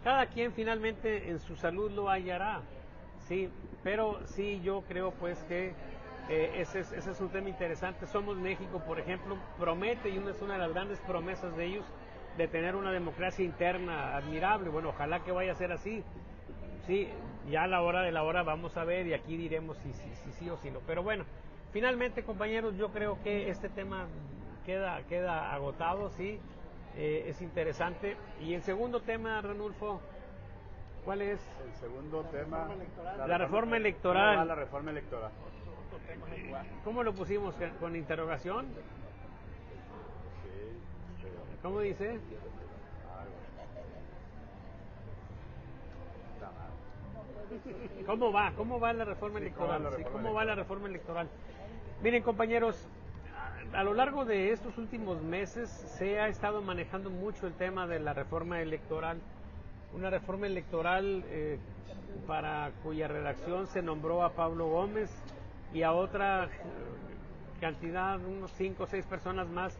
cada quien finalmente en su salud lo hallará, sí, pero sí yo creo pues que ese es un tema interesante. Somos México, por ejemplo, promete, y es una de las grandes promesas de ellos, de tener una democracia interna admirable. Bueno, ojalá que vaya a ser así. Sí, ya a la hora de la hora vamos a ver y aquí diremos si sí o si no. Pero bueno, finalmente, compañeros, yo creo que este tema queda agotado, sí, es interesante. Y el segundo tema, Ranulfo, ¿cuál es? El segundo tema, la reforma electoral. ¿Cómo va la reforma electoral? ¿Cómo lo pusimos? ¿Con interrogación? Sí. ¿Cómo dice? ¿Cómo va la reforma electoral? ¿Cómo va la reforma electoral? Miren, compañeros, a lo largo de estos últimos meses se ha estado manejando mucho el tema de la reforma electoral. Una reforma electoral para cuya redacción se nombró a Pablo Gómez y a otra cantidad, unos 5 o 6 personas más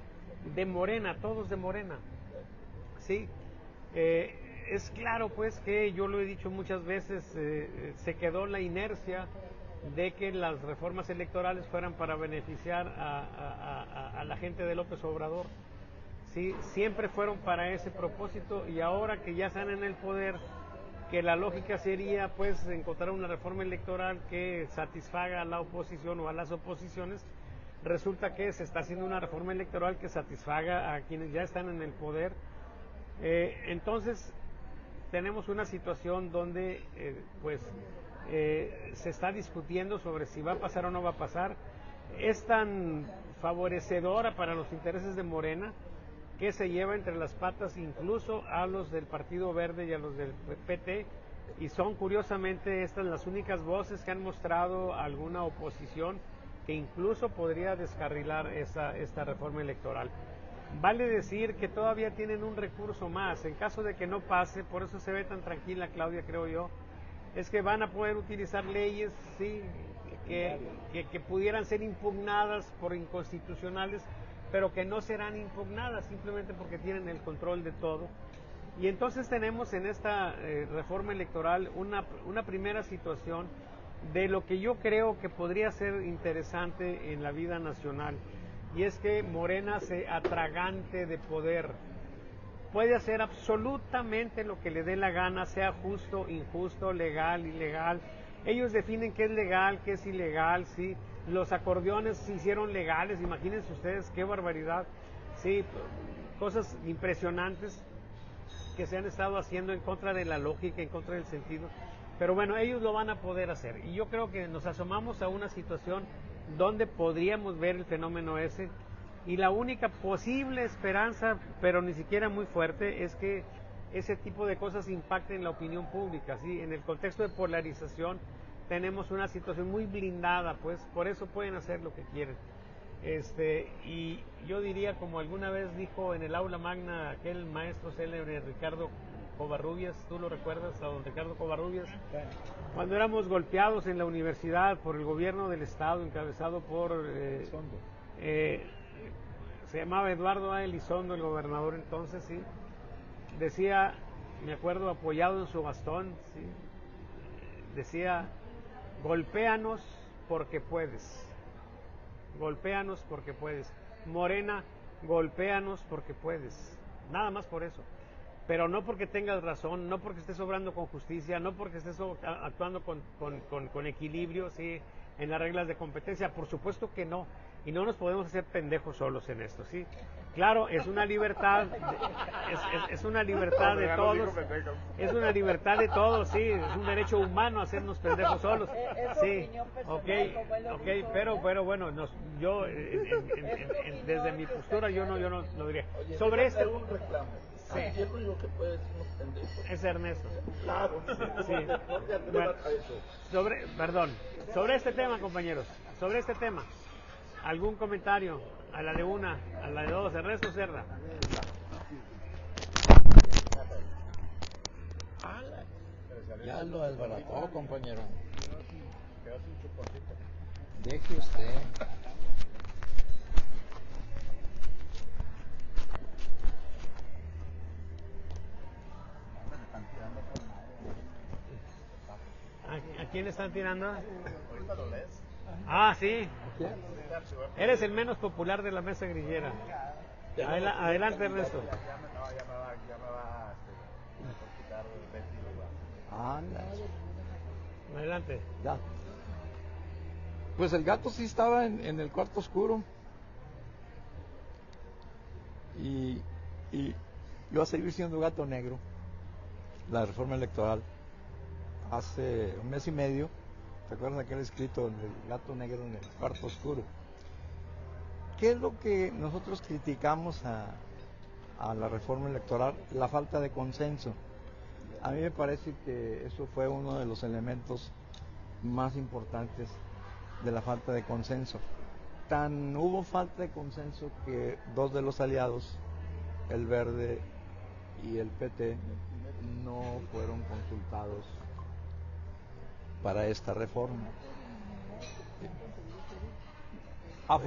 de Morena, todos de Morena. Sí, es claro pues que yo lo he dicho muchas veces, se quedó la inercia de que las reformas electorales fueran para beneficiar a la gente de López Obrador. Sí, siempre fueron para ese propósito, y ahora que ya están en el poder, que la lógica sería pues encontrar una reforma electoral que satisfaga a la oposición o a las oposiciones, resulta que se está haciendo una reforma electoral que satisfaga a quienes ya están en el poder. Entonces tenemos una situación donde se está discutiendo sobre si va a pasar o no va a pasar. Es tan favorecedora para los intereses de Morena que se lleva entre las patas incluso a los del Partido Verde y a los del PT, y son curiosamente estas las únicas voces que han mostrado alguna oposición que incluso podría descarrilar esta reforma electoral. Vale decir que todavía tienen un recurso más, en caso de que no pase, por eso se ve tan tranquila Claudia, creo yo, es que van a poder utilizar leyes, sí, que pudieran ser impugnadas por inconstitucionales, pero que no serán impugnadas simplemente porque tienen el control de todo. Y entonces tenemos en esta reforma electoral una primera situación de lo que yo creo que podría ser interesante en la vida nacional, y es que Morena se atragante de poder. Puede hacer absolutamente lo que le dé la gana, sea justo, injusto, legal, ilegal. Ellos definen qué es legal, qué es ilegal, ¿sí? Los acordeones se hicieron legales, imagínense ustedes qué barbaridad, ¿sí? Cosas impresionantes que se han estado haciendo en contra de la lógica, en contra del sentido. Pero bueno, ellos lo van a poder hacer. Y yo creo que nos asomamos a una situación donde podríamos ver el fenómeno ese. Y la única posible esperanza, pero ni siquiera muy fuerte, es que ese tipo de cosas impacten en la opinión pública, ¿sí? En el contexto de polarización tenemos una situación muy blindada, pues por eso pueden hacer lo que quieren. Y yo diría, como alguna vez dijo en el aula magna aquel maestro célebre Ricardo Covarrubias, ¿tú lo recuerdas a don Ricardo Covarrubias? Cuando éramos golpeados en la universidad por el gobierno del estado encabezado por se llamaba Eduardo A. Elizondo, el gobernador entonces, sí, decía, me acuerdo, apoyado en su bastón, sí, decía, golpéanos porque puedes, golpéanos porque puedes, Morena, golpéanos porque puedes, nada más por eso, pero no porque tengas razón, no porque estés obrando con justicia, no porque estés actuando con equilibrio, sí, en las reglas de competencia, por supuesto que no. Y no nos podemos hacer pendejos solos en esto, ¿sí? Claro, es una libertad, es una libertad de todos, es una libertad de todos, sí, es un derecho humano hacernos pendejos solos, sí, ok, pero bueno, yo desde mi postura yo no lo diría. Oye, sobre este un reclamo. Sí. Aquí el único que puede decirnos pendejos es Ernesto. Claro, sí. No te atrevas a eso. Sobre este tema, compañeros, sobre este tema, ¿algún comentario? A la de una, a la de dos, Ernesto Cerda. Ya lo desbarató, compañero. Deje usted. ¿A quién están tirando? Ahorita lo lees. Ah, sí. ¿Qué? Eres el menos popular de la mesa grillera. Adelante, Ernesto. Ya me va a quitar Betty lugar. Anda, Adelante. ya. Pues el gato sí estaba en el cuarto oscuro. Y iba a seguir siendo gato negro. La reforma electoral. Hace un mes y medio, ¿te acuerdas de aquel escrito del gato negro en el cuarto oscuro? ¿Qué es lo que nosotros criticamos a la reforma electoral? La falta de consenso. A mí me parece que eso fue uno de los elementos más importantes de la falta de consenso. Tan hubo falta de consenso que dos de los aliados, el Verde y el PT, no fueron consultados para esta reforma.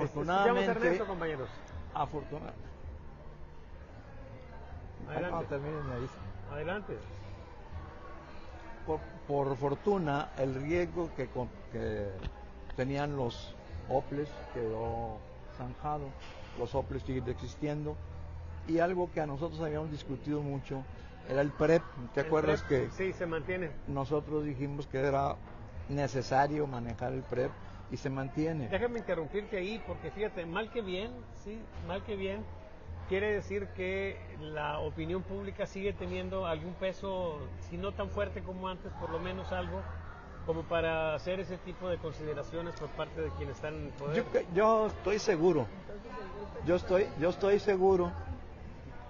Escuchamos a Ernesto, compañeros. Afortunadamente. Adelante. Cuando terminen me avisan. Adelante. Por fortuna, el riesgo que tenían los OPLES quedó zanjado. Los OPLES siguen existiendo. Y algo que a nosotros habíamos discutido mucho era el PREP. ¿Te acuerdas que Sí, se mantiene. nosotros dijimos que era necesario manejar el PREP y se mantiene? Déjame interrumpirte ahí, porque fíjate, mal que bien, quiere decir que la opinión pública sigue teniendo algún peso, si no tan fuerte como antes, por lo menos algo, como para hacer ese tipo de consideraciones por parte de quienes están en el poder. Yo estoy seguro, yo estoy seguro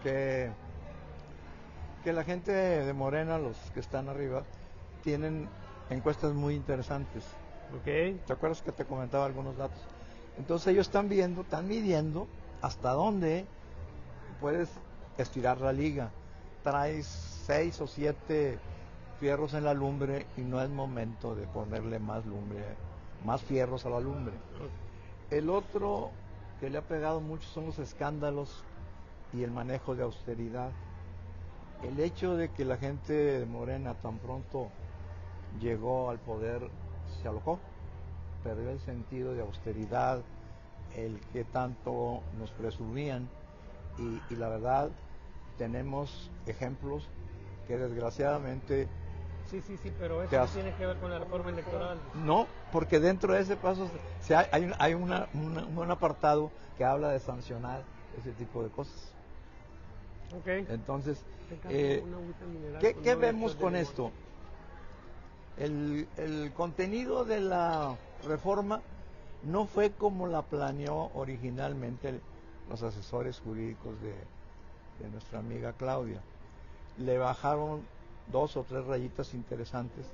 que la gente de Morena, los que están arriba, tienen encuestas muy interesantes. Ok. ¿Te acuerdas que te comentaba algunos datos? Entonces ellos están midiendo hasta dónde puedes estirar la liga. Traes 6 o 7 fierros en la lumbre y no es momento de ponerle más lumbre, más fierros a la lumbre. El otro que le ha pegado mucho son los escándalos y el manejo de austeridad. El hecho de que la gente de Morena tan pronto llegó al poder se alojó, perdió el sentido de austeridad, el que tanto nos presumían, y la verdad tenemos ejemplos que desgraciadamente Sí, pero eso no tiene que ver con la reforma electoral. no, porque dentro de ese paso hay un apartado que habla de sancionar ese tipo de cosas. Okay. Entonces, Una agüita mineral ¿qué con vemos de con limón. esto? El contenido de la reforma no fue como la planeó originalmente los asesores jurídicos de nuestra amiga Claudia. Le bajaron 2 o 3 rayitas interesantes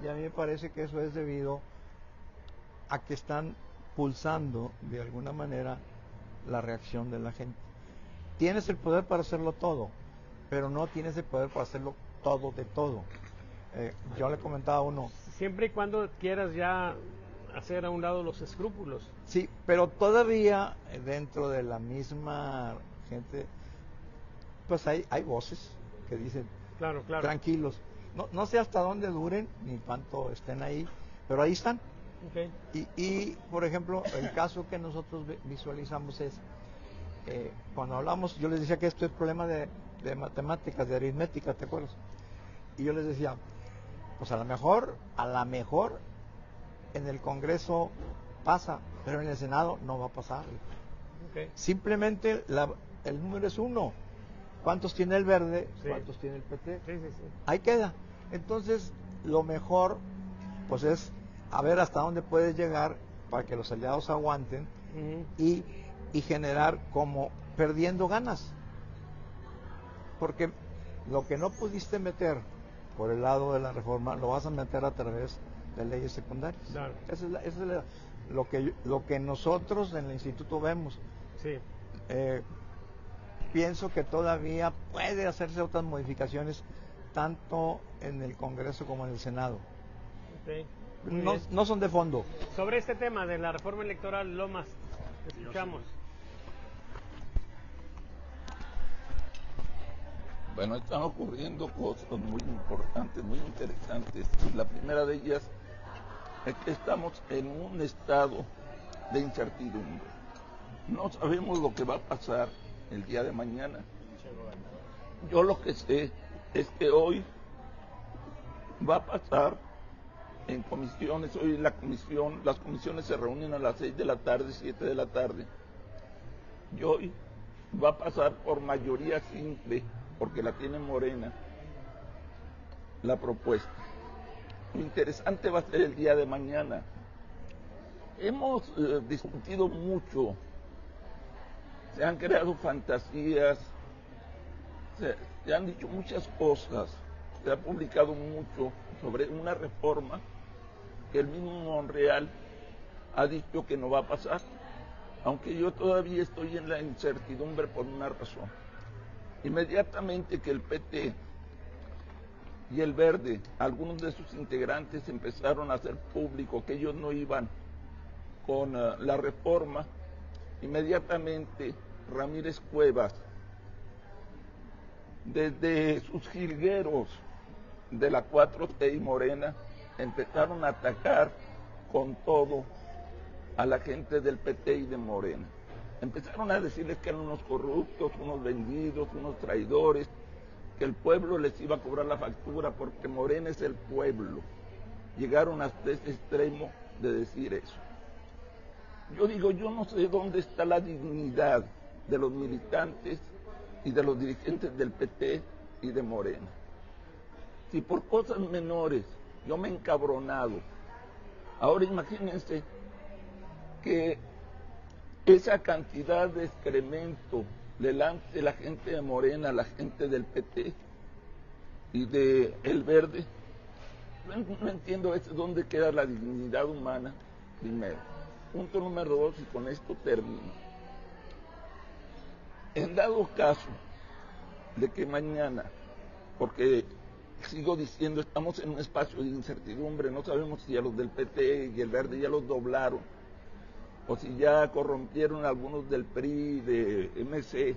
y a mí me parece que eso es debido a que están pulsando de alguna manera la reacción de la gente. Tienes el poder para hacerlo todo, pero no tienes el poder para hacerlo todo de todo. Yo le comentaba a uno, Siempre y cuando quieras ya hacer a un lado los escrúpulos. sí, pero todavía dentro de la misma gente, pues hay voces que dicen, Claro. tranquilos, no sé hasta dónde duren ni cuánto estén ahí, pero ahí están. Okay. Y por ejemplo, el caso que nosotros visualizamos es, cuando hablamos, yo les decía que esto es problema de matemáticas, de aritmética, ¿te acuerdas? Y yo les decía, pues a lo mejor en el Congreso pasa, pero en el Senado no va a pasar. Okay. Simplemente el número es 1. ¿Cuántos tiene el Verde? Sí. ¿Cuántos tiene el PT? Sí. Ahí queda. Entonces, lo mejor, pues es a ver hasta dónde puedes llegar para que los aliados aguanten y generar como perdiendo ganas. Porque lo que no pudiste meter por el lado de la reforma, lo vas a meter a través de leyes secundarias. Claro. Eso es lo que nosotros en el instituto vemos. Sí. Pienso que todavía puede hacerse otras modificaciones tanto en el Congreso como en el Senado. Okay. Muy bien. No son de fondo. Sobre este tema de la reforma electoral, Lomas, te escuchamos. Bueno, están ocurriendo cosas muy importantes, muy interesantes. La primera de ellas es que estamos en un estado de incertidumbre. No sabemos lo que va a pasar el día de mañana. Yo lo que sé es que hoy va a pasar en comisiones. Hoy las comisiones se reúnen a las 6 de la tarde, 7 de la tarde. Y hoy va a pasar por mayoría simple, porque la tiene Morena, la propuesta. Lo interesante va a ser el día de mañana. Hemos discutido mucho, se han creado fantasías, se han dicho muchas cosas, se ha publicado mucho sobre una reforma que el mismo Monreal ha dicho que no va a pasar, aunque yo todavía estoy en la incertidumbre por una razón. Inmediatamente que el PT y el Verde, algunos de sus integrantes empezaron a hacer público que ellos no iban con la reforma, inmediatamente Ramírez Cuevas, desde sus jilgueros de la 4T y Morena, empezaron a atacar con todo a la gente del PT y de Morena. Empezaron a decirles que eran unos corruptos, unos vendidos, unos traidores, que el pueblo les iba a cobrar la factura porque Morena es el pueblo. Llegaron hasta ese extremo de decir eso. Yo digo, yo no sé dónde está la dignidad de los militantes y de los dirigentes del PT y de Morena. Si por cosas menores yo me he encabronado, ahora imagínense que esa cantidad de excremento le lance la gente de Morena a la gente del PT y de El Verde. No entiendo dónde queda la dignidad humana, primero. Punto número 2, y con esto termino. En dado caso de que mañana, porque sigo diciendo, estamos en un espacio de incertidumbre, no sabemos si a los del PT y El Verde ya los doblaron, o si ya corrompieron a algunos del PRI, de MC,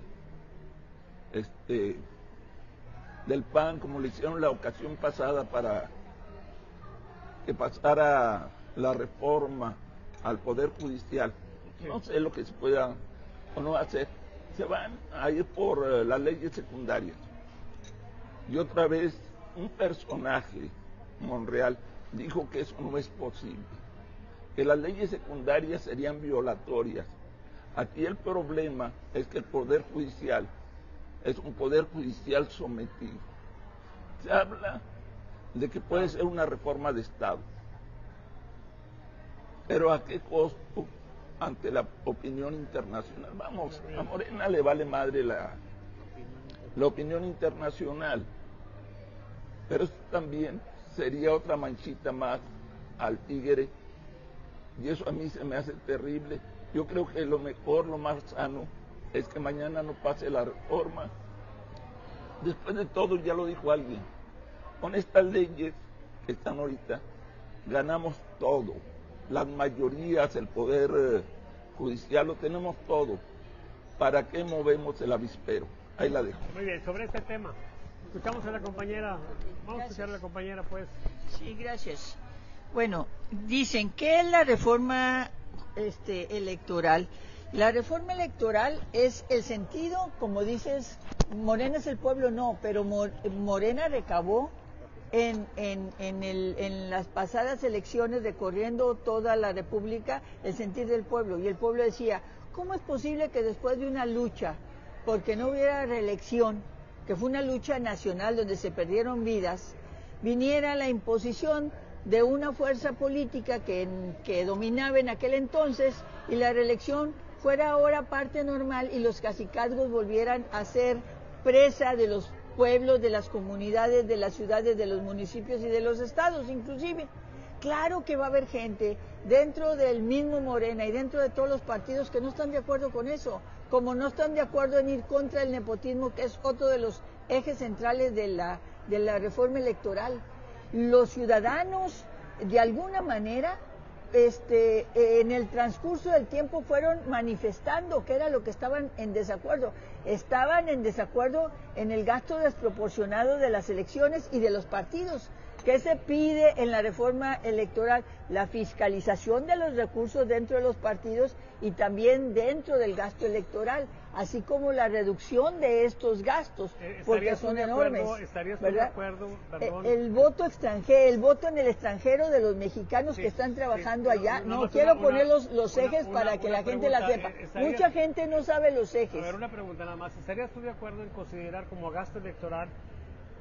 del PAN, como lo hicieron la ocasión pasada para que pasara la reforma al Poder Judicial. No sé lo que se pueda o no hacer. Se van a ir por las leyes secundarias. Y otra vez, un personaje, Monreal, dijo que eso no es posible, que las leyes secundarias serían violatorias. Aquí el problema es que el Poder Judicial es un Poder Judicial sometido. Se habla de que puede ser una reforma de Estado, pero ¿a qué costo ante la opinión internacional? Vamos, a Morena le vale madre la opinión internacional, pero esto también sería otra manchita más al tigre, y eso a mí se me hace terrible. Yo creo que lo mejor, lo más sano, es que mañana no pase la reforma. Después de todo, ya lo dijo alguien, con estas leyes que están ahorita, ganamos todo. Las mayorías, el Poder Judicial, lo tenemos todo. ¿Para qué movemos el avispero? Ahí la dejo. Muy bien, sobre este tema, escuchamos a la compañera. Vamos a escuchar a la compañera, pues. Sí, gracias. Bueno, dicen que es la reforma electoral. La reforma electoral es el sentido, como dices, Morena es el pueblo, no, pero Morena recabó en las pasadas elecciones, recorriendo toda la República, el sentir del pueblo. Y el pueblo decía, ¿cómo es posible que después de una lucha, porque no hubiera reelección, que fue una lucha nacional donde se perdieron vidas, viniera la imposición de una fuerza política que dominaba en aquel entonces y la reelección fuera ahora parte normal y los cacicazgos volvieran a ser presa de los pueblos, de las comunidades, de las ciudades, de los municipios y de los estados inclusive? Claro que va a haber gente dentro del mismo Morena y dentro de todos los partidos que no están de acuerdo con eso, como no están de acuerdo en ir contra el nepotismo, que es otro de los ejes centrales de la reforma electoral. Los ciudadanos, de alguna manera, en el transcurso del tiempo fueron manifestando que era lo que estaban en desacuerdo. Estaban en desacuerdo en el gasto desproporcionado de las elecciones y de los partidos. ¿Qué se pide en la reforma electoral? La fiscalización de los recursos dentro de los partidos y también dentro del gasto electoral, así como la reducción de estos gastos, porque son enormes. ¿Estarías ¿verdad? de acuerdo? Perdón. El voto extranjero, el voto en el extranjero de los mexicanos que están trabajando allá, no quiero poner los ejes para que la gente la sepa. Mucha gente no sabe los ejes. A ver, una pregunta nada más. ¿Estarías tú de acuerdo en considerar como gasto electoral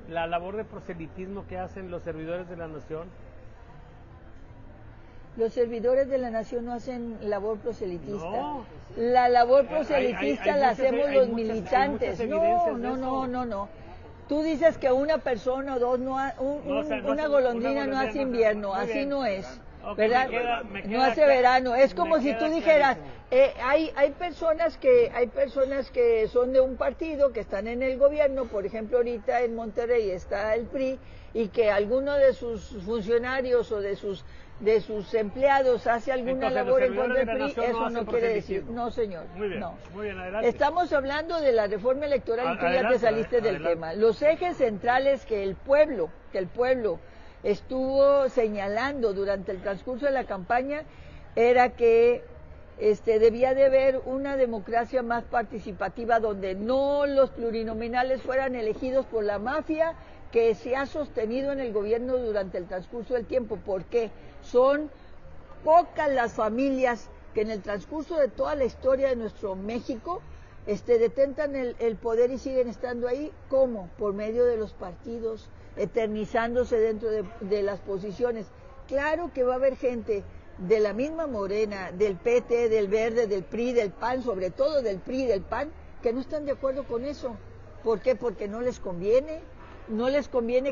la labor de proselitismo que hacen los servidores de la nación? Los servidores de la nación no hacen labor proselitista. No. La labor proselitista la hacemos los militantes. No. Tú dices que una persona o dos, una golondrina no hace invierno, así no es. Okay, ¿verdad? me No hace verano. Es como si tú dijeras, hay personas que son de un partido, que están en el gobierno, por ejemplo ahorita en Monterrey está el PRI, y que alguno de sus funcionarios o de sus empleados hace alguna labor en contra del PRI, eso no quiere decir. No, señor. Muy bien, no. Muy bien, adelante. Estamos hablando de la reforma electoral y tú ya te saliste del tema. Los ejes centrales que el pueblo estuvo señalando durante el transcurso de la campaña era que debía de haber una democracia más participativa donde no los plurinominales fueran elegidos por la mafia que se ha sostenido en el gobierno durante el transcurso del tiempo. ¿Por qué? Son pocas las familias que en el transcurso de toda la historia de nuestro México detentan el poder y siguen estando ahí. ¿Cómo? Por medio de los partidos, eternizándose dentro de las posiciones. Claro que va a haber gente de la misma Morena, del PT, del Verde, del PRI, del PAN, sobre todo del PRI y del PAN, que no están de acuerdo con eso. ¿Por qué? Porque no les conviene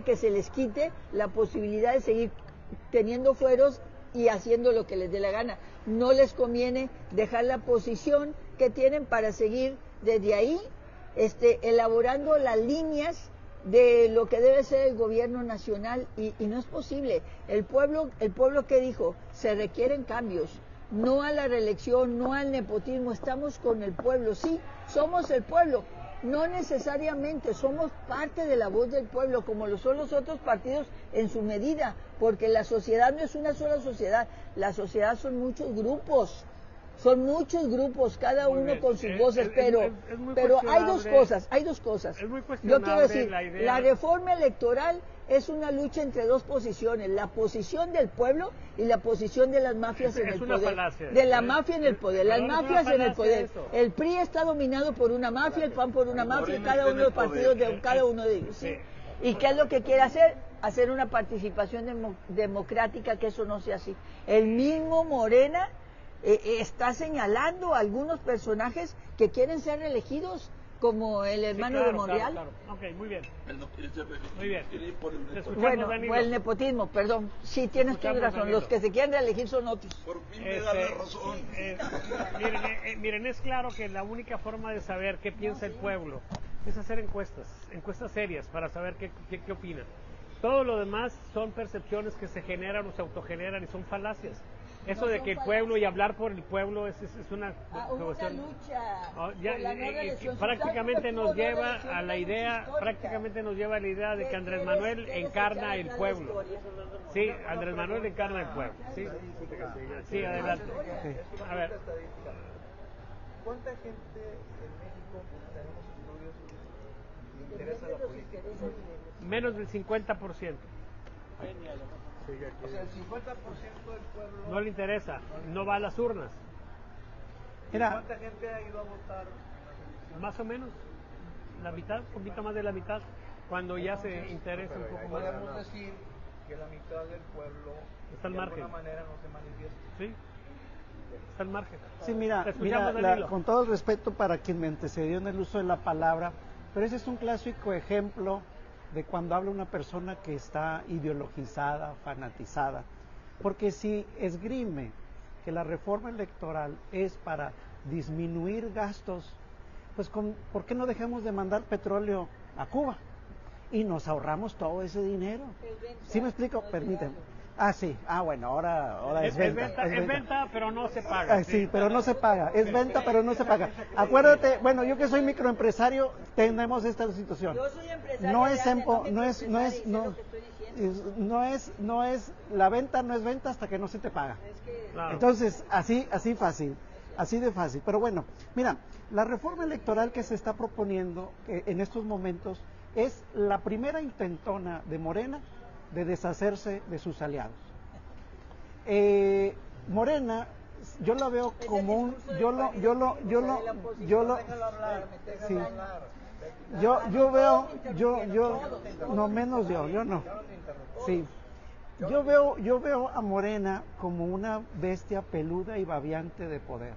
que se les quite la posibilidad de seguir teniendo fueros y haciendo lo que les dé la gana. No les conviene dejar la posición que tienen para seguir desde ahí elaborando las líneas de lo que debe ser el gobierno nacional y no es posible. El pueblo que dijo, se requieren cambios, no a la reelección, no al nepotismo, estamos con el pueblo, sí, somos el pueblo. No necesariamente, somos parte de la voz del pueblo, como lo son los otros partidos en su medida, porque la sociedad no es una sola sociedad, la sociedad son muchos grupos, cada uno con sus voces, pero hay dos cosas. Es muy Yo quiero decir, la reforma electoral es una lucha entre dos posiciones, la posición del pueblo y la posición de las mafias en el poder. Falacia, de la mafia en el poder, las mafias en el poder. Eso. El PRI está dominado por una mafia, el PAN por una mafia, cada uno de los partidos de cada uno de ellos. ¿Sí? ¿Y qué es lo que quiere hacer? Hacer una participación democrática, que eso no sea así. El mismo Morena está señalando a algunos personajes que quieren ser reelegidos, como el hermano de Monreal. Claro. Ok, muy bien. Él no quiere ser reelegido, Muy bien. quiere ir por el Te nepotismo. escuchamos, Bueno, Danilo. el nepotismo, perdón. Sí, tienes toda Escuchamos, razón. Danilo. Los que se quieren reelegir son otros. Por fin me da la razón. Miren, es claro que la única forma de saber qué piensa el pueblo es hacer encuestas serias para saber qué opina. Todo lo demás son percepciones que se generan o se autogeneran y son falacias. Eso de que el pueblo y hablar por el pueblo es una cuestión. Lucha Prácticamente nos lleva a la idea, de que Andrés Manuel encarna el pueblo. Sí, Andrés Manuel encarna el pueblo. Sí, adelante. A ver. ¿Cuánta gente en México tenemos estudios y le interesa la política? Menos del 50%. O sea, el 50% del pueblo. No le interesa, no va a las urnas. ¿Cuánta gente ha ido a votar? Más o menos, la mitad, un poquito más de la mitad, cuando ya se interesa un poco más. Podemos decir que la mitad del pueblo Está al de margen. alguna manera no se manifiesta. Sí, está al margen. Sí, mira, Te escuchamos, Danilo. con todo el respeto para quien me antecedió en el uso de la palabra, pero ese es un clásico ejemplo de cuando habla una persona que está ideologizada, fanatizada, porque si esgrime que la reforma electoral es para disminuir gastos, pues ¿por qué no dejamos de mandar petróleo a Cuba? Y nos ahorramos todo ese dinero. ¿Sí me explico? Permíteme. Ah, sí. Ah, bueno, ahora es venta. Es venta, pero no se paga. Ah, sí, pero no se paga. Es venta, pero no se paga. Acuérdate, bueno, yo que soy microempresario, tenemos esta situación. Yo soy empresaria No es grande, empo- no no es, no es, microempresaria, no, sé lo que estoy diciendo. no es, la venta no es venta hasta que no se te paga. Es que Claro. Entonces, así fácil, así de fácil. Pero bueno, mira, la reforma electoral que se está proponiendo en estos momentos es la primera intentona de Morena de deshacerse de sus aliados. Morena, yo la veo es como el un, discurso yo del lo, país, yo lo, o yo sea, lo, de la oposición. yo lo, Déjalo hablar, sí. déjalo hablar. yo veo, yo, Todos, no menos yo no. Yo no te interrumpo. Sí. Yo veo a Morena como una bestia peluda y babeante de poder.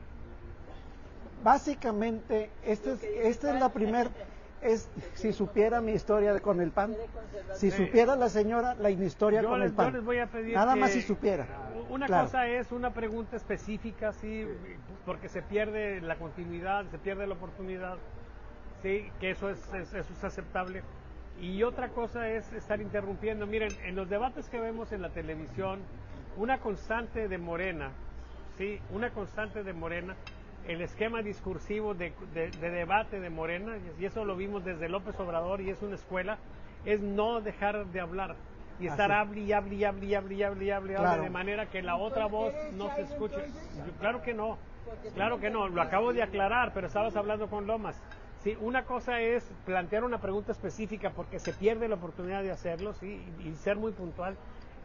Básicamente, esta es la primera, si supiera mi historia con el PAN, si supiera la señora mi historia con el PAN, yo les voy a pedir nada que más si supiera. Una Claro. cosa es una pregunta específica, sí, porque se pierde la continuidad, se pierde la oportunidad, sí, que eso es aceptable. Y otra cosa es estar interrumpiendo. Miren, en los debates que vemos en la televisión, una constante de Morena, sí, una constante de Morena, el esquema discursivo de debate de Morena, y eso lo vimos desde López Obrador y es una escuela, es no dejar de hablar y estar hable y hable y hable y hable y hable y hable, Claro. de manera que la otra voz no se escuche. Claro que no, lo acabo de aclarar, pero estabas hablando con Lomas. Sí, una cosa es plantear una pregunta específica porque se pierde la oportunidad de hacerlo, sí, y ser muy puntual.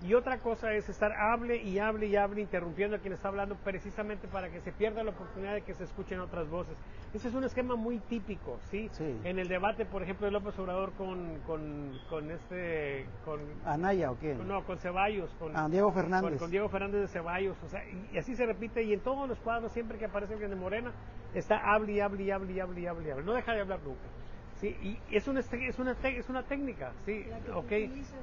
Y otra cosa es estar hable y hable y hable, interrumpiendo a quien está hablando precisamente para que se pierda la oportunidad de que se escuchen otras voces. Ese es un esquema muy típico, ¿sí? Sí. En el debate, por ejemplo, de López Obrador con ¿Anaya o qué? No, con Ceballos. Diego Fernández. Con Diego Fernández de Ceballos. O sea, y así se repite. Y en todos los cuadros, siempre que aparece alguien de Morena, está hable y hable y hable y hable y hable y hable. No deja de hablar nunca. Sí, y es una técnica, sí, ok,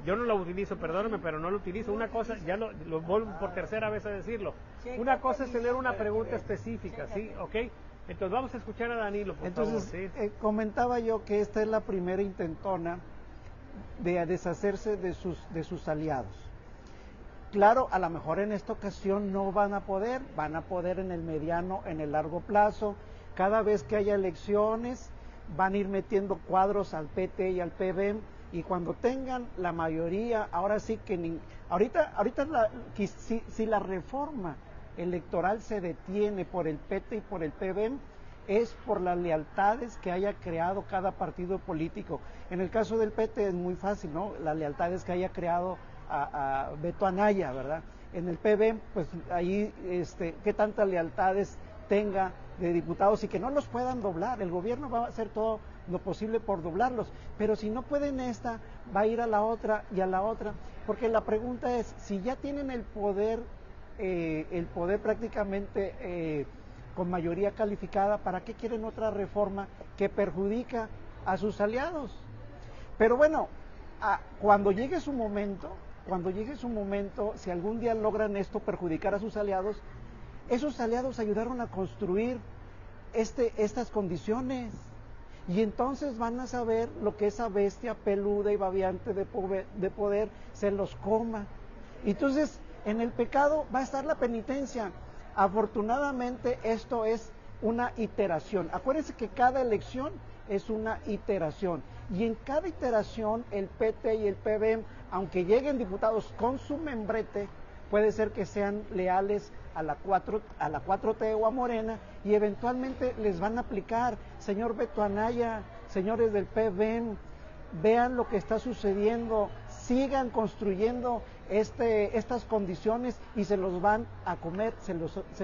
yo no la utilizo, perdóname, pero no lo utilizo. Una cosa, ya lo vuelvo por tercera vez a decirlo, una cosa es tener una pregunta específica, sí, ok, entonces vamos a escuchar a Danilo, por favor. ¿Sí? Comentaba yo que esta es la primera intentona de deshacerse de sus aliados. Claro, a lo mejor en esta ocasión no van a poder en el mediano, en el largo plazo, cada vez que haya elecciones, van a ir metiendo cuadros al PT y al PBM y cuando tengan la mayoría, ahora sí que si la reforma electoral se detiene por el PT y por el PBM es por las lealtades que haya creado cada partido político. En el caso del PT es muy fácil, ¿no? Las lealtades que haya creado a Beto Anaya, ¿verdad? En el PBM, pues ahí qué tantas lealtades tenga de diputados y que no los puedan doblar. El gobierno va a hacer todo lo posible por doblarlos, pero si no pueden esta, va a ir a la otra y a la otra, porque la pregunta es, si ya tienen el poder prácticamente con mayoría calificada, ¿para qué quieren otra reforma que perjudica a sus aliados? Pero bueno, cuando llegue su momento, si algún día logran esto, perjudicar a sus aliados, esos aliados ayudaron a construir estas condiciones y entonces van a saber lo que esa bestia peluda y babeante de poder se los coma. Entonces, en el pecado va a estar la penitencia. Afortunadamente, esto es una iteración. Acuérdense que cada elección es una iteración y en cada iteración el PT y el PBM, aunque lleguen diputados con su membrete, puede ser que sean leales a la 4T o a Morena y eventualmente les van a aplicar. Señor Beto Anaya, señores del PBM, vean lo que está sucediendo, sigan construyendo estas condiciones y se los van a comer, se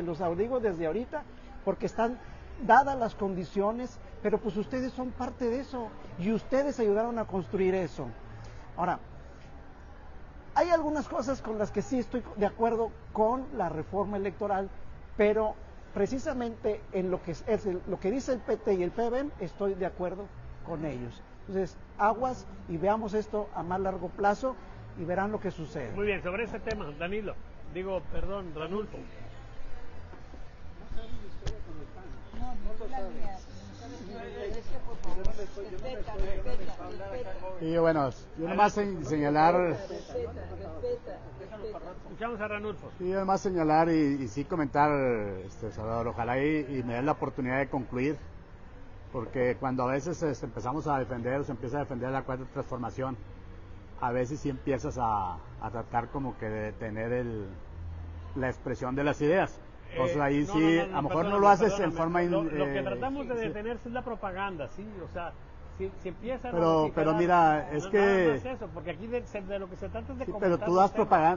los digo desde ahorita, porque están dadas las condiciones, pero pues ustedes son parte de eso y ustedes ayudaron a construir eso. Ahora, hay algunas cosas con las que sí estoy de acuerdo con la reforma electoral, pero precisamente en lo que dice el PT y el PBM estoy de acuerdo con ellos. Entonces, aguas y veamos esto a más largo plazo y verán lo que sucede. Muy bien, sobre ese tema, Danilo, Ranulfo. Y bueno, yo nomás señalar Escuchamos a Ranulfo. Sí, además señalar y sí comentar, Salvador, ojalá y me den la oportunidad de concluir, porque cuando a veces empezamos a defender o se empieza a defender la cuarta transformación, a veces sí empiezas a tratar como que de tener la expresión de las ideas. Entonces ahí sí, a lo mejor no lo haces en forma... Lo que tratamos de detenerse es la propaganda, sí, o sea, si empieza... Pero mira, es que... No es eso, porque aquí de lo que se trata es de sí, comentar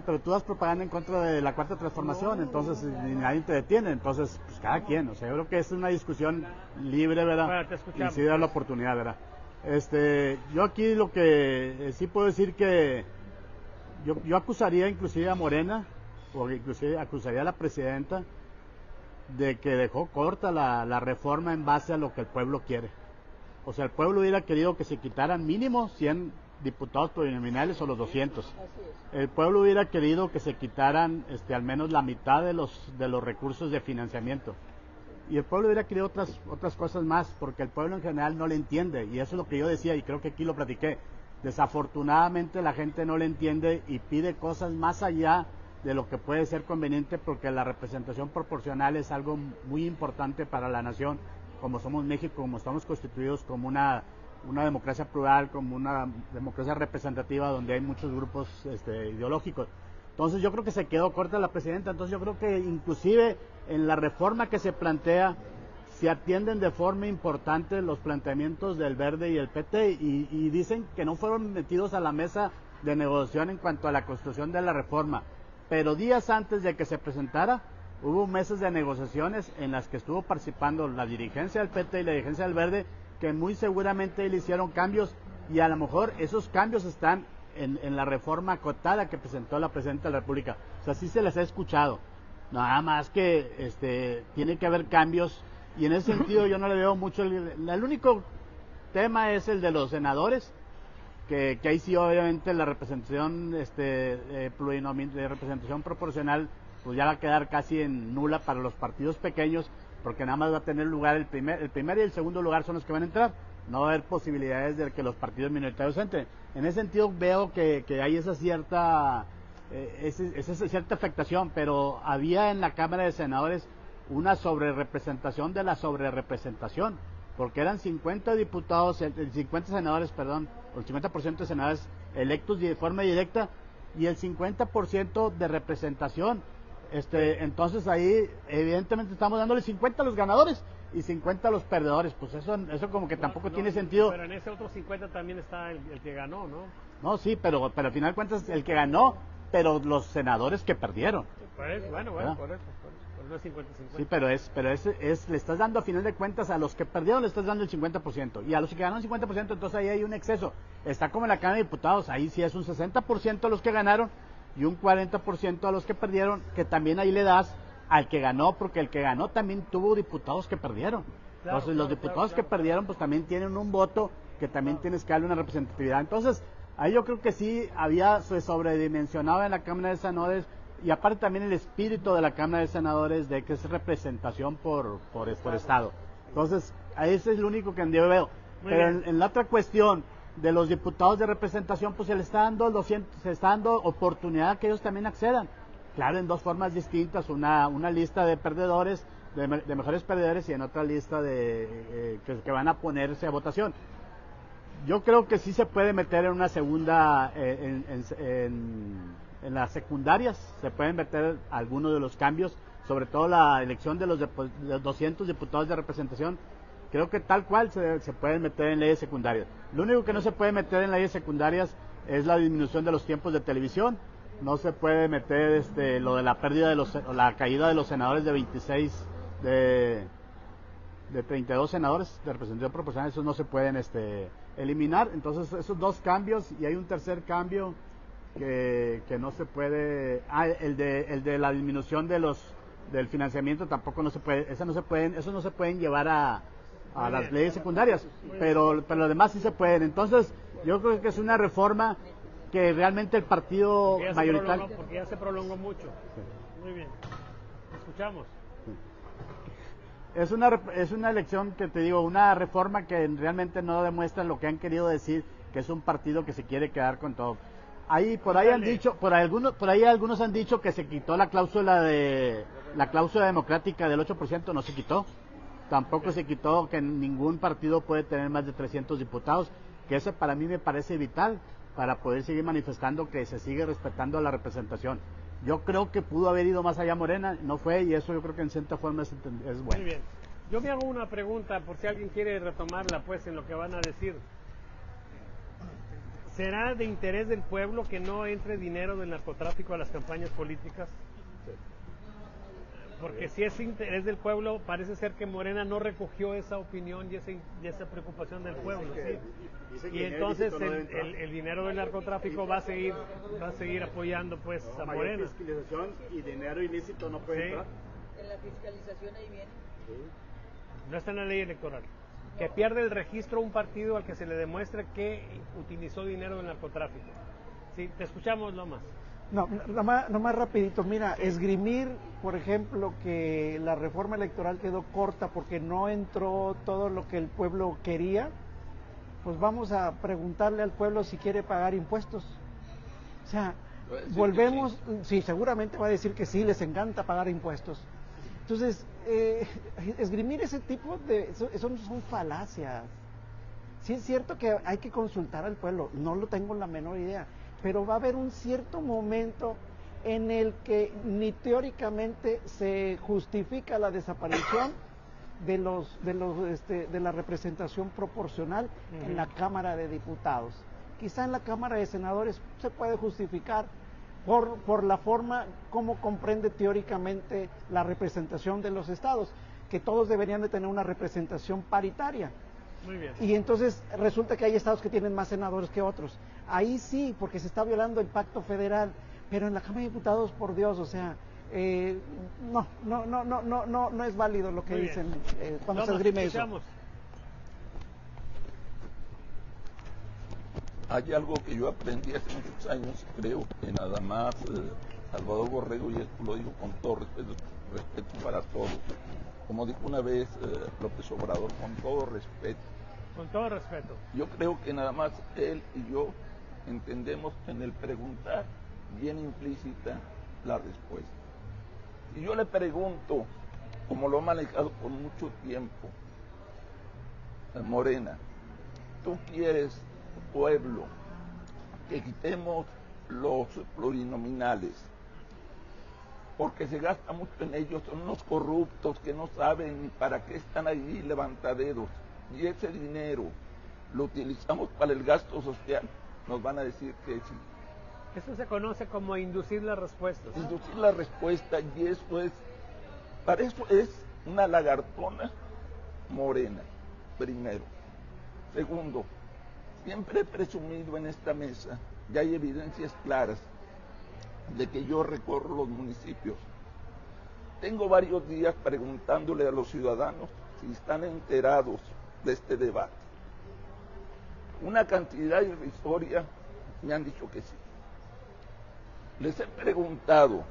pero tú das propaganda en contra de la cuarta transformación, entonces ni nadie te detiene, entonces pues cada quien, o sea, yo creo que es una discusión libre, ¿verdad? Bueno, te escuchamos. Y sí da la oportunidad, ¿verdad? Yo aquí lo que sí puedo decir que yo acusaría inclusive a Morena, o inclusive acusaría a la presidenta de que dejó corta la reforma en base a lo que el pueblo quiere. O sea, el pueblo hubiera querido que se quitaran mínimo 100 diputados plurinominales o los 200. El pueblo hubiera querido que se quitaran al menos la mitad de los recursos de financiamiento. Y el pueblo hubiera querido otras cosas más, porque el pueblo en general no le entiende. Y eso es lo que yo decía, y creo que aquí lo platiqué. Desafortunadamente la gente no le entiende y pide cosas más allá de lo que puede ser conveniente, porque la representación proporcional es algo muy importante para la nación, como somos México, como estamos constituidos como una democracia plural, como una democracia representativa donde hay muchos grupos ideológicos. Entonces yo creo que se quedó corta la presidenta. Entonces yo creo que inclusive en la reforma que se plantea se atienden de forma importante los planteamientos del Verde y el PT y dicen que no fueron metidos a la mesa de negociación en cuanto a la construcción de la reforma. Pero días antes de que se presentara, hubo meses de negociaciones en las que estuvo participando la dirigencia del PT y la dirigencia del Verde, que muy seguramente le hicieron cambios, y a lo mejor esos cambios están en la reforma acotada que presentó la Presidenta de la República. O sea, sí se les ha escuchado. Nada más que tiene que haber cambios, y en ese sentido yo no le veo mucho. El único tema es el de los senadores, que ahí sí obviamente la representación de representación proporcional pues ya va a quedar casi en nula para los partidos pequeños, porque nada más va a tener lugar el primer y el segundo lugar son los que van a entrar. No va a haber posibilidades de que los partidos minoritarios entren. En ese sentido veo que hay esa cierta afectación, pero había en la Cámara de Senadores una sobrerepresentación de la sobrerepresentación, porque eran 50 diputados, 50 senadores, perdón, o el 50% de senadores electos de forma directa y el 50% de representación. Entonces ahí evidentemente estamos dándole 50 a los ganadores y 50 a los perdedores. Pues eso como que tampoco tiene sentido. Pero en ese otro 50 también está el que ganó, ¿no? No, sí, pero al final de cuentas el que ganó, pero los senadores que perdieron. Pues, bueno, por eso. No es 50-50. Sí, pero le estás dando a final de cuentas a los que perdieron le estás dando el 50%, y a los que ganaron el 50%, entonces ahí hay un exceso. Está como en la Cámara de Diputados, ahí sí es un 60% a los que ganaron y un 40% a los que perdieron, que también ahí le das al que ganó, porque el que ganó también tuvo diputados que perdieron. Entonces los diputados que perdieron pues también tienen un voto que también tienes que darle una representatividad. Entonces ahí yo creo que sí se sobredimensionaba en la Cámara de Senadores. Y aparte también el espíritu de la Cámara de Senadores de que es representación por Estado. Entonces, ese es lo único que yo veo. Pero en la otra cuestión de los diputados de representación, pues se está dando oportunidad a que ellos también accedan. Claro, en dos formas distintas, una lista de perdedores, de mejores perdedores, y en otra lista que van a ponerse a votación. Yo creo que sí se puede meter en una segunda, en las secundarias se pueden meter algunos de los cambios, sobre todo la elección de los 200 diputados de representación. Creo que tal cual se pueden meter en leyes secundarias. Lo único que no se puede meter en leyes secundarias es la disminución de los tiempos de televisión. No se puede meter lo de la pérdida la caída de los senadores de 26 de 32 senadores de representación proporcional. Esos no se pueden eliminar. Entonces esos dos cambios, y hay un tercer cambio que no se puede, el de la disminución del financiamiento tampoco no se puede, esos no se pueden llevar a las leyes secundarias, pero lo demás sí se pueden. Entonces yo creo que es una reforma que realmente el partido mayoritario, porque ya se prolongó mucho. Sí. Muy bien, escuchamos. Es una elección que te digo, una reforma que realmente no demuestra lo que han querido decir, que es un partido que se quiere quedar con todo. Ahí por ahí han dicho, por ahí algunos han dicho que se quitó la cláusula democrática del 8%, no se quitó. Tampoco se quitó que ningún partido puede tener más de 300 diputados, que eso para mí me parece vital para poder seguir manifestando que se sigue respetando la representación. Yo creo que pudo haber ido más allá Morena, no fue, y eso yo creo que en cierta forma es bueno. Muy bien. Yo me hago una pregunta por si alguien quiere retomarla pues en lo que van a decir. ¿Será de interés del pueblo que no entre dinero del narcotráfico a las campañas políticas? Porque si es interés del pueblo, parece ser que Morena no recogió esa opinión y esa preocupación del pueblo, ¿sí? Y entonces el dinero del narcotráfico va a seguir apoyando pues a Morena. Fiscalización y dinero ilícito no puede entrar. En la fiscalización ahí viene. No está en la ley electoral. Que pierde el registro un partido al que se le demuestre que utilizó dinero del narcotráfico. Sí, te escuchamos, Lomas. No, nomás rapidito, mira, esgrimir, por ejemplo, que la reforma electoral quedó corta porque no entró todo lo que el pueblo quería, pues vamos a preguntarle al pueblo si quiere pagar impuestos. O sea, volvemos, sí, seguramente va a decir que sí, les encanta pagar impuestos. Entonces, esgrimir ese tipo de... Eso son falacias. Sí es cierto que hay que consultar al pueblo, no lo tengo la menor idea, pero va a haber un cierto momento en el que ni teóricamente se justifica la desaparición de la representación proporcional en la Cámara de Diputados. Quizá en la Cámara de Senadores se puede justificar por la forma como comprende teóricamente la representación de los estados, que todos deberían de tener una representación paritaria. Muy bien. Y entonces resulta que hay estados que tienen más senadores que otros. Ahí sí, porque se está violando el pacto federal, pero en la Cámara de Diputados, por Dios, o sea, no es válido lo que dicen cuando se esgrime eso. Hay algo que yo aprendí hace muchos años, creo que nada más Salvador Borrego, y esto lo digo con todo respeto para todos. Como dijo una vez López Obrador, con todo respeto. Con todo respeto. Yo creo que nada más él y yo entendemos en el preguntar bien implícita la respuesta. Y yo le pregunto, como lo he manejado por mucho tiempo, Morena, ¿tú quieres, pueblo, que quitemos los plurinominales? Porque se gasta mucho en ellos, son unos corruptos que no saben ni para qué están ahí levantaderos. Y ese dinero lo utilizamos para el gasto social, nos van a decir que sí. Eso se conoce como inducir las respuestas. Inducir la respuesta, y eso es, para eso es una lagartona Morena, primero. Segundo, siempre he presumido en esta mesa, y hay evidencias claras, de que yo recorro los municipios. Tengo varios días preguntándole a los ciudadanos si están enterados de este debate. Una cantidad irrisoria me han dicho que sí. Les he preguntado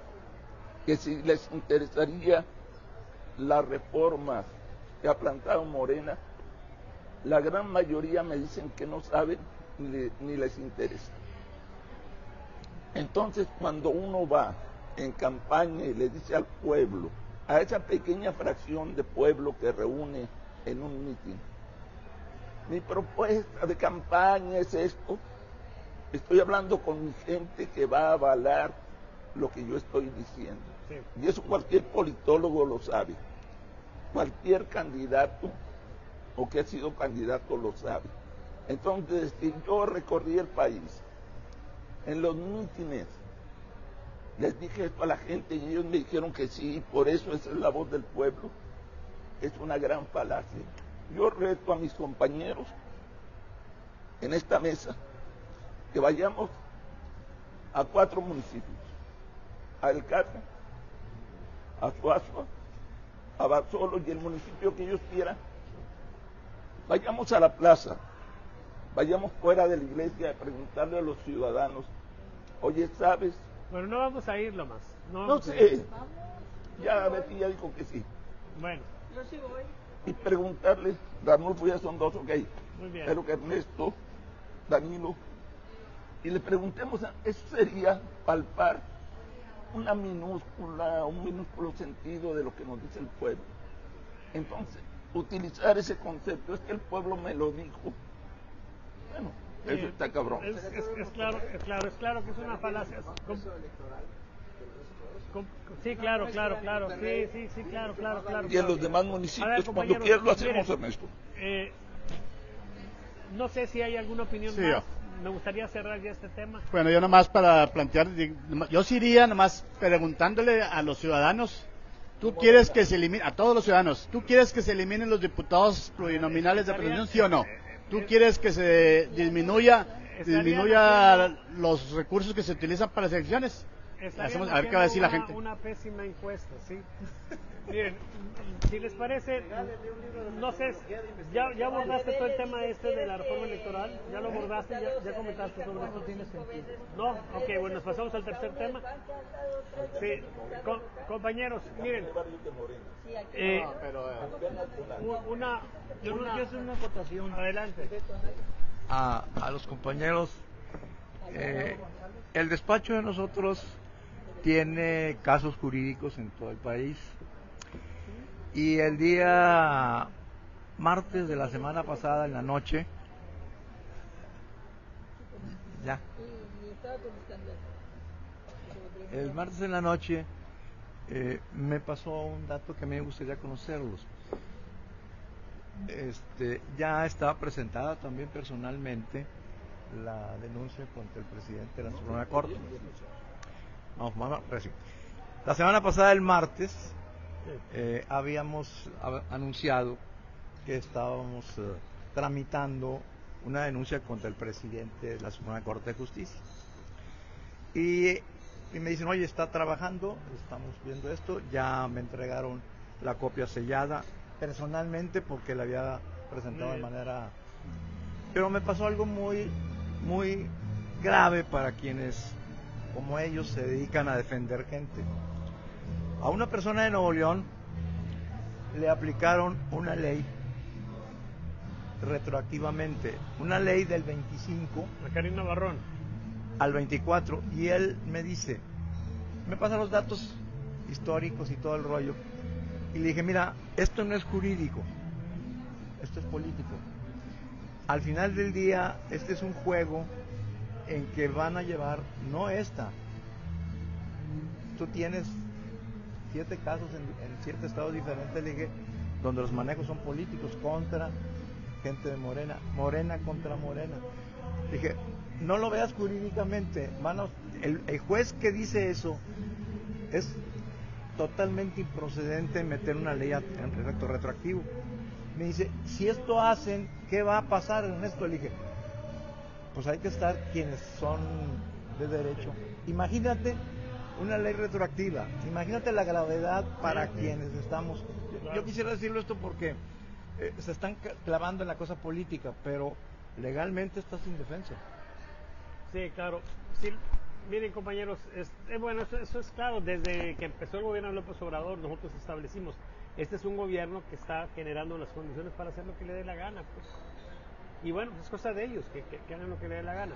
que si les interesaría las reformas que ha plantado Morena. La gran mayoría me dicen que no saben ni les interesa. Entonces, cuando uno va en campaña y le dice al pueblo, a esa pequeña fracción de pueblo que reúne en un mitin, mi propuesta de campaña es esto, estoy hablando con mi gente que va a avalar lo que yo estoy diciendo. Sí. Y eso cualquier politólogo lo sabe. Cualquier candidato o que ha sido candidato lo sabe. Entonces, si yo recorrí el país, en los mítines, les dije esto a la gente y ellos me dijeron que sí, por eso esa es la voz del pueblo, es una gran falacia. Yo reto a mis compañeros en esta mesa que vayamos a 4 municipios, a El Carmen, a Suazua, a Basolo y el municipio que ellos quieran. Vayamos a la plaza, vayamos fuera de la iglesia a preguntarle a los ciudadanos, oye, ¿sabes? Bueno, no vamos a irlo más. No sé, ya Betty ya dijo que sí. Bueno. Yo sí voy. Y preguntarle, Ranulfo ya son 2, ok. Muy bien. Pero que Ernesto, Danilo y le preguntemos, eso sería palpar una minúscula, un minúsculo sentido de lo que nos dice el pueblo. Entonces, utilizar ese concepto, es que el pueblo me lo dijo. Bueno, eso está cabrón. Es claro que es una falacia. Sí, claro. Sí, claro. Y en los demás municipios, A ver, cuando compañeros, quieras lo hacemos, miren, Ernesto. No sé si hay alguna opinión Sí, más. yo. Me gustaría cerrar ya este tema. Bueno, yo nomás para plantear, yo sí iría nomás preguntándole a los ciudadanos, ¿tú quieres que se elimine, a todos los ciudadanos, ¿tú quieres que se eliminen los diputados plurinominales de representación, sí o no? ¿Tú quieres que se disminuya los recursos que se utilizan para las elecciones? Estarían A ver qué va a decir la gente. Una pésima encuesta, ¿sí? Miren, si les parece, no sé, ya abordaste todo el tema de la reforma electoral, ya lo abordaste, ya comentaste sobre esto. Tiene sentido. No, ok, bueno, nos pasamos al tercer tema. Sí, compañeros, miren, Yo no quiero hacer una acotación. adelante. A los compañeros, el despacho de nosotros tiene casos jurídicos en todo el país y el día martes de la semana pasada en la noche el martes en la noche me pasó un dato que a mí me gustaría conocerlos. Ya está presentada también personalmente la denuncia contra el presidente de la Suprema Corte. La semana pasada, el martes, habíamos anunciado que estábamos tramitando una denuncia contra el presidente de la Suprema Corte de Justicia. Y me dicen, oye, está trabajando, estamos viendo esto, ya me entregaron la copia sellada personalmente porque la había presentado de manera... Pero me pasó algo muy, muy grave para quienes, como ellos, se dedican a defender gente. A una persona de Nuevo León le aplicaron una ley retroactivamente, una ley del 25 A Karina Barrón. al 24, y él me dice, me pasa los datos históricos y todo el rollo, y le dije, mira, esto no es jurídico, esto es político. Al final del día, este es un juego en que van a llevar, no esta, tú tienes 7 casos en 7 estados diferentes, le dije, donde los manejos son políticos contra gente de Morena, Morena contra Morena. Le dije, no lo veas jurídicamente, el juez que dice eso es totalmente improcedente meter una ley en retroactivo. Me dice, si esto hacen, ¿qué va a pasar en esto? Le dije, pues hay que estar quienes son de derecho. Imagínate una ley retroactiva, imagínate la gravedad para quienes estamos. Yo quisiera decirlo esto porque se están clavando en la cosa política, pero legalmente estás indefenso. Sí, claro. Sí, miren, compañeros, bueno, eso es claro. Desde que empezó el gobierno de López Obrador, nosotros establecimos, este es un gobierno que está generando las condiciones para hacer lo que le dé la gana, pues. Y bueno, es cosa de ellos, que hagan lo que le dé la gana.